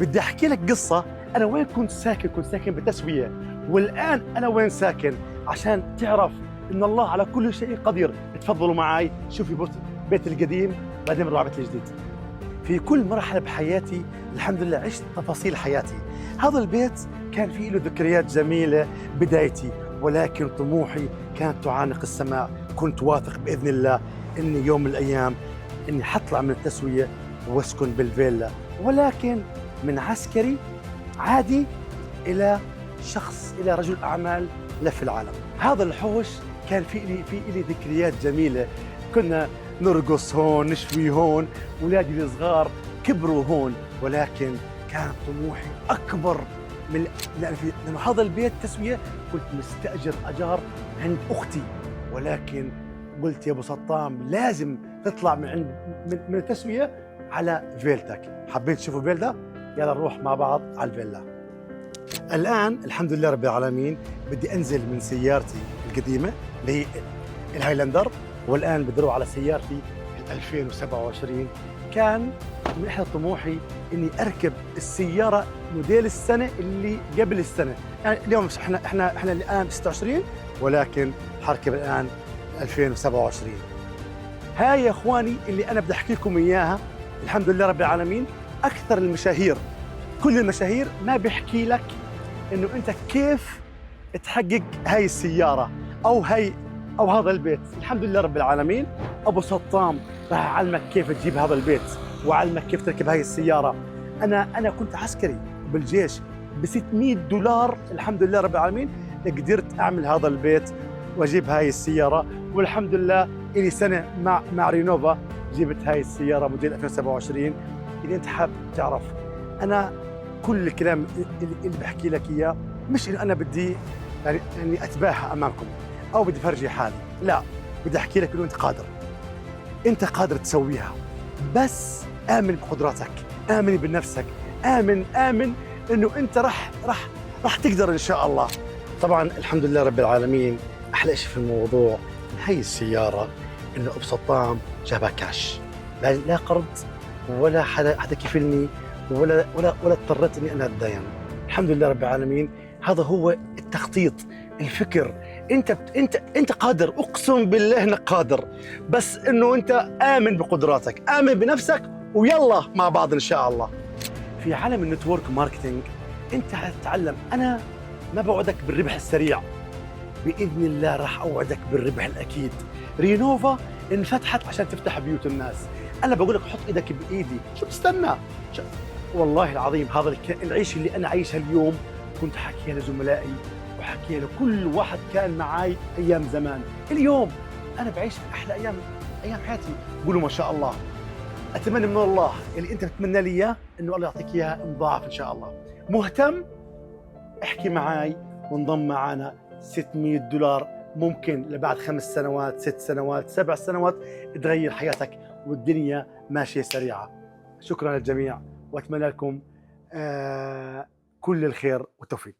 بدي احكي لك قصه. انا وين كنت ساكن؟ كنت ساكن بالتسويه، والان انا وين ساكن عشان تعرف ان الله على كل شيء قدير. تفضلوا معي شوفي بيت القديم بعدين بنروح على بيت الجديد. في كل مرحله بحياتي الحمد لله عشت تفاصيل حياتي. هذا البيت كان فيه له ذكريات جميله بدايتي، ولكن طموحي كانت تعانق السماء. كنت واثق باذن الله اني يوم من الايام اني حطلع من التسويه واسكن بالفيلا، ولكن من عسكري عادي الى شخص، الى رجل اعمال لف العالم. هذا الحوش كان في لي ذكريات جميله. كنا نرقص هون، نشوي هون، اولادي الصغار كبروا هون، ولكن كان طموحي اكبر من لأن هذا البيت تسويه كنت مستاجر اجار عند اختي، ولكن قلت يا ابو سطام لازم تطلع من التسويه على فيلتك. حبيت تشوفوا فيلا؟ يلا نروح مع بعض على الفيلا. الان الحمد لله رب العالمين بدي انزل من سيارتي القديمه اللي هي الهايلاندر، والان بدي اروح على سيارتي 2027. كان من احد طموحي اني اركب السياره موديل السنه اللي قبل السنه، يعني اليوم احنا الان 26 ولكن حركب الان 2027. هاي يا اخواني اللي انا بدي احكي لكم اياها. الحمد لله رب العالمين اكثر المشاهير، كل المشاهير ما بيحكي لك انه انت كيف تحقق هاي السياره او هذا البيت. الحمد لله رب العالمين ابو سطام راح اعلمك كيف تجيب هذا البيت واعلمك كيف تركب هاي السياره. انا كنت عسكري بالجيش ب $600. الحمد لله رب العالمين قدرت اعمل هذا البيت واجيب هاي السياره، والحمد لله الي سنه مع رينوفا جبت هاي السياره موديل 2027. اذا انت حاب تعرف انا كل الكلام اللي بحكي لك اياه مش انه انا بدي يعني اتباهى امامكم او بدي فرجي حالي، لا، بدي احكي لك انه انت قادر تسويها، بس امن بقدراتك، امن بنفسك، امن انه انت راح تقدر ان شاء الله. طبعا الحمد لله رب العالمين احلى شيء في الموضوع هي السياره انه ابو سطام جابها كاش، لا قرض ولا حدا كفلني ولا اضطريت اني انا اتداين. الحمد لله رب العالمين. هذا هو التخطيط، الفكر. انت قادر، اقسم بالله انك قادر، بس انه انت امن بقدراتك، امن بنفسك، ويلا مع بعض ان شاء الله. في عالم النتورك ماركتينج انت هتتعلم. انا ما بوعدك بالربح السريع، باذن الله راح اوعدك بالربح الاكيد. رينوفا انفتحت عشان تفتح بيوت الناس، انا بقول لك حط ايدك بايدي، شو بتستنى؟ والله العظيم هذا العيش اللي انا عايشها اليوم كنت حكيها لزملائي وحكيها لكل واحد كان معي ايام زمان. اليوم انا بعيش احلى ايام حياتي. قولوا ما شاء الله. اتمنى من الله اللي انت بتتمنى لي اياه انه الله يعطيك اياها مضاعف ان شاء الله. مهتم؟ احكي معي وانضم معنا. $600 ممكن لبعد 5 سنوات، 6 سنوات، 7 سنوات تغير حياتك، والدنيا ماشيه سريعه. شكرا للجميع واتمنى لكم كل الخير والتوفيق.